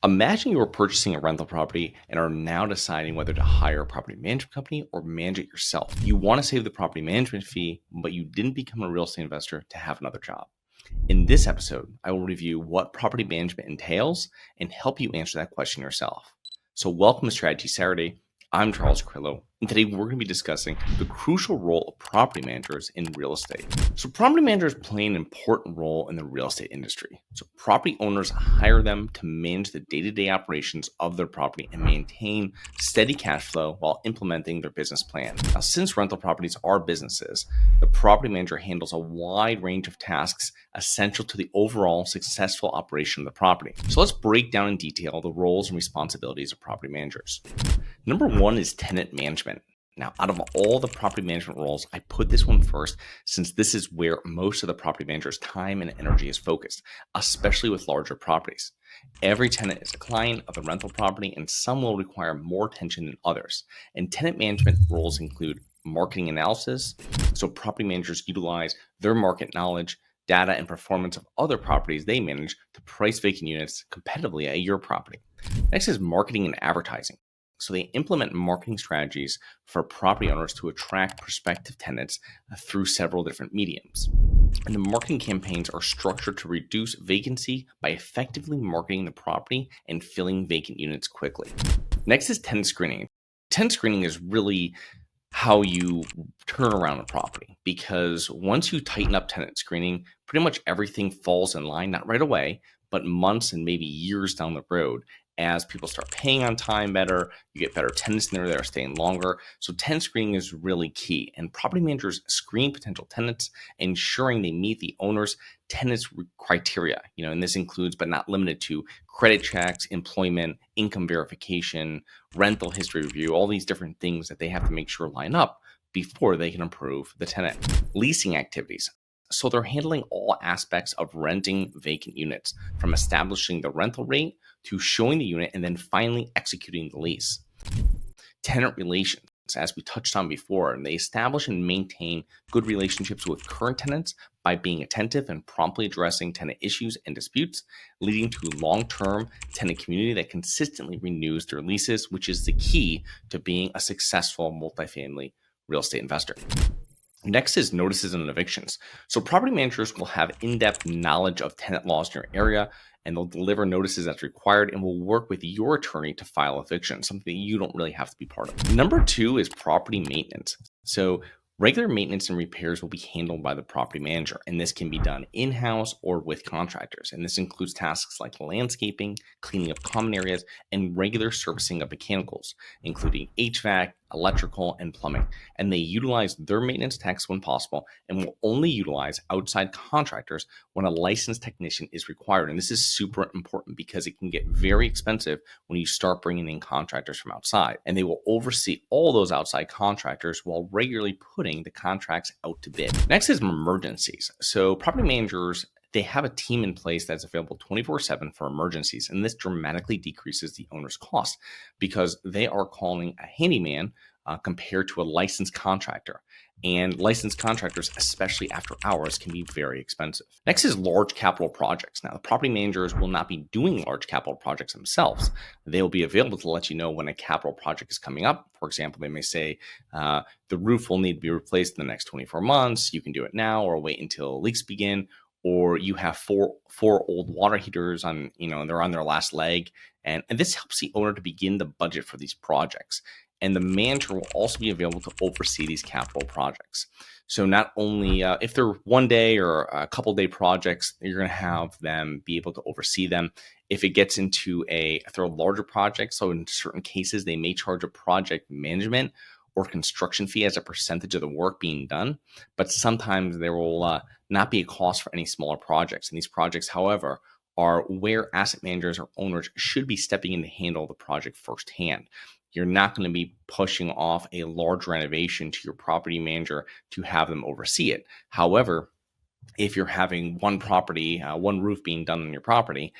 Imagine you are purchasing a rental property and are now deciding whether to hire a property management company or manage it yourself. You want to save the property management fee, but you didn't become a real estate investor to have another job. In this episode, I will review what property management entails and help you answer that question yourself. So welcome to Strategy Saturday. I'm Charles Carillo, and today we're going to be discussing the crucial role of property managers in real estate. So property managers play an important role in the real estate industry. So property owners hire them to manage the day-to-day operations of their property and maintain steady cash flow while implementing their business plan. Now, since rental properties are businesses, the property manager handles a wide range of tasks essential to the overall successful operation of the property. So let's break down in detail the roles and responsibilities of property managers. Number one is tenant management. Now, out of all the property management roles, I put this one first since this is where most of the property manager's time and energy is focused, especially with larger properties. Every tenant is a client of the rental property, and some will require more attention than others. And tenant management roles include marketing analysis, so property managers utilize their market knowledge, data, and performance of other properties they manage to price vacant units competitively at your property. Next is marketing and advertising. So they implement marketing strategies for property owners to attract prospective tenants through several different mediums. And the marketing campaigns are structured to reduce vacancy by effectively marketing the property and filling vacant units quickly. Next is tenant screening. Tenant screening is really how you turn around a property, because once you tighten up tenant screening, pretty much everything falls in line, not right away, but months and maybe years down the road. As people start paying on time better, you get better tenants in there that are staying longer. So tenant screening is really key. And property managers screen potential tenants, ensuring they meet the owner's tenants criteria. And this includes, but not limited to, credit checks, employment, income verification, rental history review, all these different things that they have to make sure line up before they can approve the tenant. Leasing activities. So they're handling all aspects of renting vacant units, from establishing the rental rate to showing the unit and then finally executing the lease. Tenant relations, as we touched on before, and they establish and maintain good relationships with current tenants by being attentive and promptly addressing tenant issues and disputes, leading to a long-term tenant community that consistently renews their leases, which is the key to being a successful multifamily real estate investor. Next is notices and evictions. So property managers will have in-depth knowledge of tenant laws in your area, and they'll deliver notices as required and will work with your attorney to file eviction, something that you don't really have to be part of. Number two is property maintenance. So regular maintenance and repairs will be handled by the property manager, and this can be done in-house or with contractors. And this includes tasks like landscaping, cleaning of common areas, and regular servicing of mechanicals, including HVAC, electrical, and plumbing. And they utilize their maintenance techs when possible and will only utilize outside contractors when a licensed technician is required. And this is super important because it can get very expensive when you start bringing in contractors from outside. And they will oversee all those outside contractors while regularly putting the contracts out to bid. Next is emergencies. So property managers, they have a team in place that's available 24/7 for emergencies, and this dramatically decreases the owner's cost because they are calling a handyman compared to a licensed contractor. And licensed contractors, especially after hours, can be very expensive. Next is large capital projects. Now, the property managers will not be doing large capital projects themselves. They will be available to let you know when a capital project is coming up. For example, they may say the roof will need to be replaced in the next 24 months. You can do it now or wait until leaks begin. Or you have four old water heaters on, they're on their last leg. And this helps the owner to begin the budget for these projects. And the manager will also be available to oversee these capital projects. So not only if they're one day or a couple day projects, you're going to have them be able to oversee them. If it gets into if they're a larger project, so in certain cases, they may charge a project management or construction fee as a percentage of the work being done. But sometimes there will not be a cost for any smaller projects. And these projects, however, are where asset managers or owners should be stepping in to handle the project firsthand. You're not going to be pushing off a large renovation to your property manager to have them oversee it. However, if you're having one property, one roof being done on your property,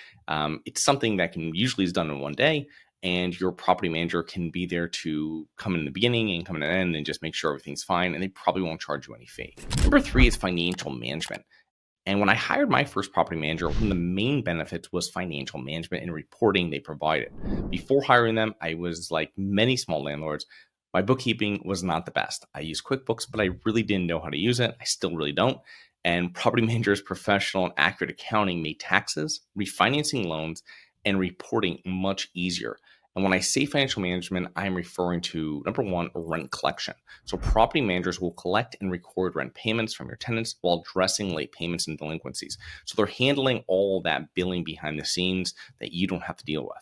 it's something that can usually is done in one day. And your property manager can be there to come in the beginning and come in the end and just make sure everything's fine. And they probably won't charge you any fee. Number three is financial management. And when I hired my first property manager, one of the main benefits was financial management and reporting they provided. Before hiring them, I was like many small landlords. My bookkeeping was not the best. I used QuickBooks, but I really didn't know how to use it. I still really don't. And property managers' professional and accurate accounting made taxes, refinancing loans, and reporting much easier. And when I say financial management, I'm referring to number one, rent collection. So property managers will collect and record rent payments from your tenants while addressing late payments and delinquencies. So they're handling all that billing behind the scenes that you don't have to deal with.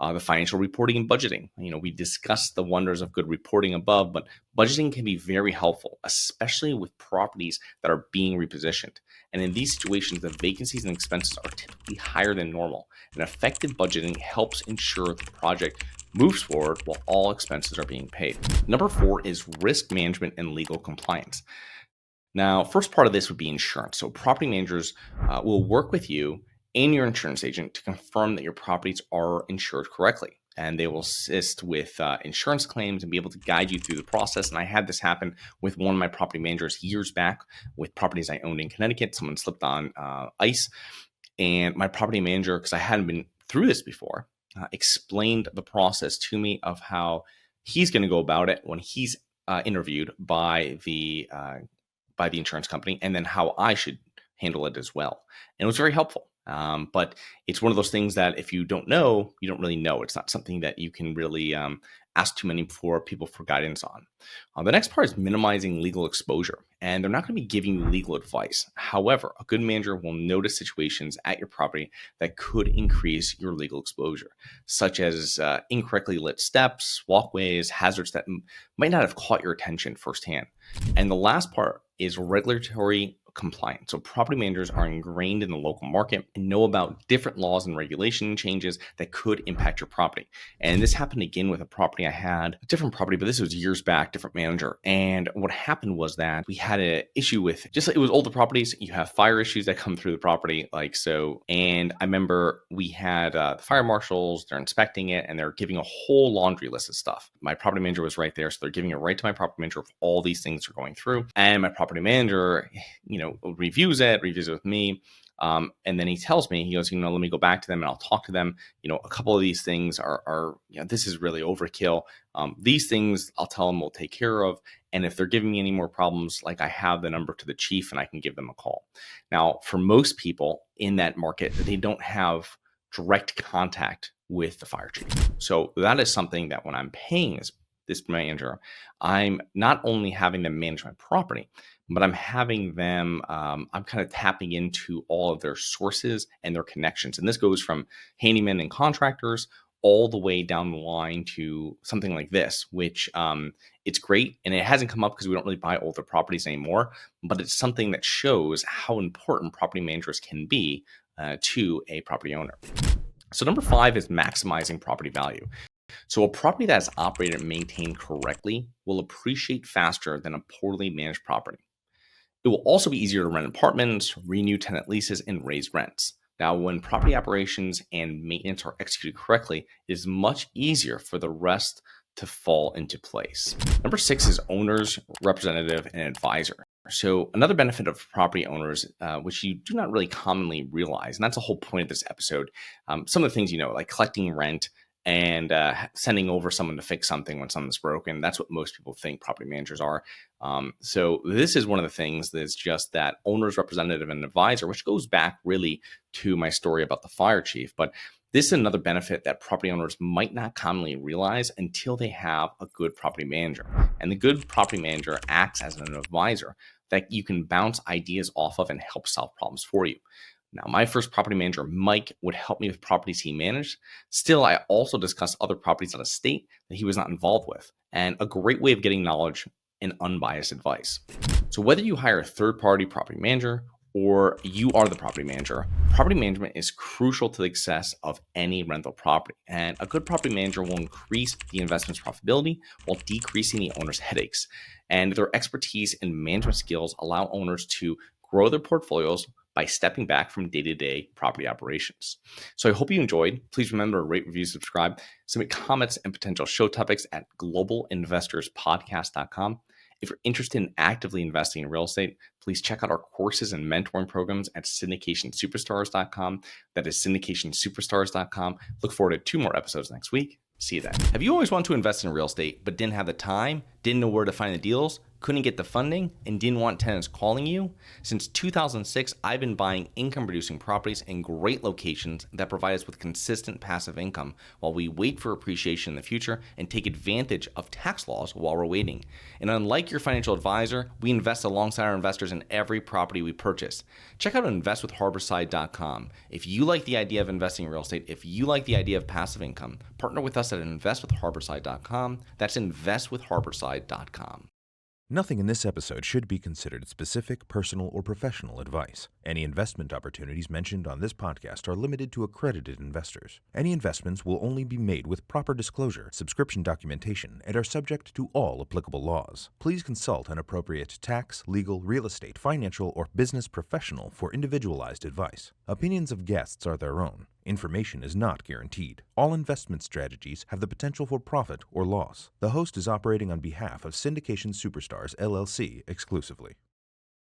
The financial reporting and budgeting. We discussed the wonders of good reporting above, but budgeting can be very helpful, especially with properties that are being repositioned. And in these situations, the vacancies and expenses are typically higher than normal. And effective budgeting helps ensure the project moves forward while all expenses are being paid. Number 4 is risk management and legal compliance. Now, first part of this would be insurance. So property managers will work with you and your insurance agent to confirm that your properties are insured correctly. And they will assist with insurance claims and be able to guide you through the process. And I had this happen with one of my property managers years back with properties I owned in Connecticut. Someone slipped on ice. And my property manager, because I hadn't been through this before, explained the process to me of how he's going to go about it when he's interviewed by the insurance company, and then how I should handle it as well. And it was very helpful. But it's one of those things that if you don't know, you don't really know. It's not something that you can really ask too many people for guidance on. The next part is minimizing legal exposure. And they're not going to be giving you legal advice. However, a good manager will notice situations at your property that could increase your legal exposure, such as incorrectly lit steps, walkways, hazards that might not have caught your attention firsthand. And the last part is regulatory compliance. So property managers are ingrained in the local market and know about different laws and regulation changes that could impact your property. And this happened again with a property I had, a different property, but this was years back, different manager. And what happened was that we had an issue with just like it was older properties. You have fire issues that come through the property, like so. And I remember we had the fire marshals, they're inspecting it and they're giving a whole laundry list of stuff. My property manager was right there. So they're giving it right to my property manager if all these things are going through. And my property manager, reviews it with me. And then he tells me, he goes, let me go back to them and I'll talk to them. A couple of these things are this is really overkill. These things I'll tell them we'll take care of. And if they're giving me any more problems, like I have the number to the chief and I can give them a call. Now, for most people in that market, they don't have direct contact with the fire chief. So that is something that when I'm paying this manager, I'm not only having them manage my property, but I'm having them, I'm kind of tapping into all of their sources and their connections. And this goes from handymen and contractors all the way down the line to something like this, which it's great. And it hasn't come up because we don't really buy older properties anymore, but it's something that shows how important property managers can be to a property owner. So number 5 is maximizing property value. So a property that is operated and maintained correctly will appreciate faster than a poorly managed property. It will also be easier to rent apartments, renew tenant leases, and raise rents. Now, when property operations and maintenance are executed correctly, it is much easier for the rest to fall into place. Number 6 is owners, representative, and advisor. So another benefit of property owners, which you do not really commonly realize, and that's the whole point of this episode, some of the things like collecting rent, and sending over someone to fix something when something's broken. That's what most people think property managers are. So this is one of the things that's just that owner's representative and advisor, which goes back really to my story about the fire chief. But this is another benefit that property owners might not commonly realize until they have a good property manager. And the good property manager acts as an advisor that you can bounce ideas off of and help solve problems for you. Now, my first property manager, Mike, would help me with properties he managed. Still, I also discussed other properties out of state that he was not involved with, and a great way of getting knowledge and unbiased advice. So whether you hire a third-party property manager or you are the property manager, property management is crucial to the success of any rental property. And a good property manager will increase the investment's profitability while decreasing the owner's headaches. And their expertise and management skills allow owners to grow their portfolios by stepping back from day-to-day property operations. So I hope you enjoyed. Please remember to rate, review, subscribe, submit comments and potential show topics at globalinvestorspodcast.com. If you're interested in actively investing in real estate, please check out our courses and mentoring programs at syndicationsuperstars.com. That is syndicationsuperstars.com. Look forward to 2 more episodes next week. See you then. Have you always wanted to invest in real estate but didn't have the time, didn't know where to find the deals, couldn't get the funding, and didn't want tenants calling you? Since 2006, I've been buying income-producing properties in great locations that provide us with consistent passive income while we wait for appreciation in the future and take advantage of tax laws while we're waiting. And unlike your financial advisor, we invest alongside our investors in every property we purchase. Check out investwithharborside.com. If you like the idea of investing in real estate, if you like the idea of passive income, partner with us at investwithharborside.com. That's investwithharborside.com. Nothing in this episode should be considered specific, personal, or professional advice. Any investment opportunities mentioned on this podcast are limited to accredited investors. Any investments will only be made with proper disclosure, subscription documentation, and are subject to all applicable laws. Please consult an appropriate tax, legal, real estate, financial, or business professional for individualized advice. Opinions of guests are their own. Information is not guaranteed. All investment strategies have the potential for profit or loss. The host is operating on behalf of Syndication Superstars, LLC exclusively.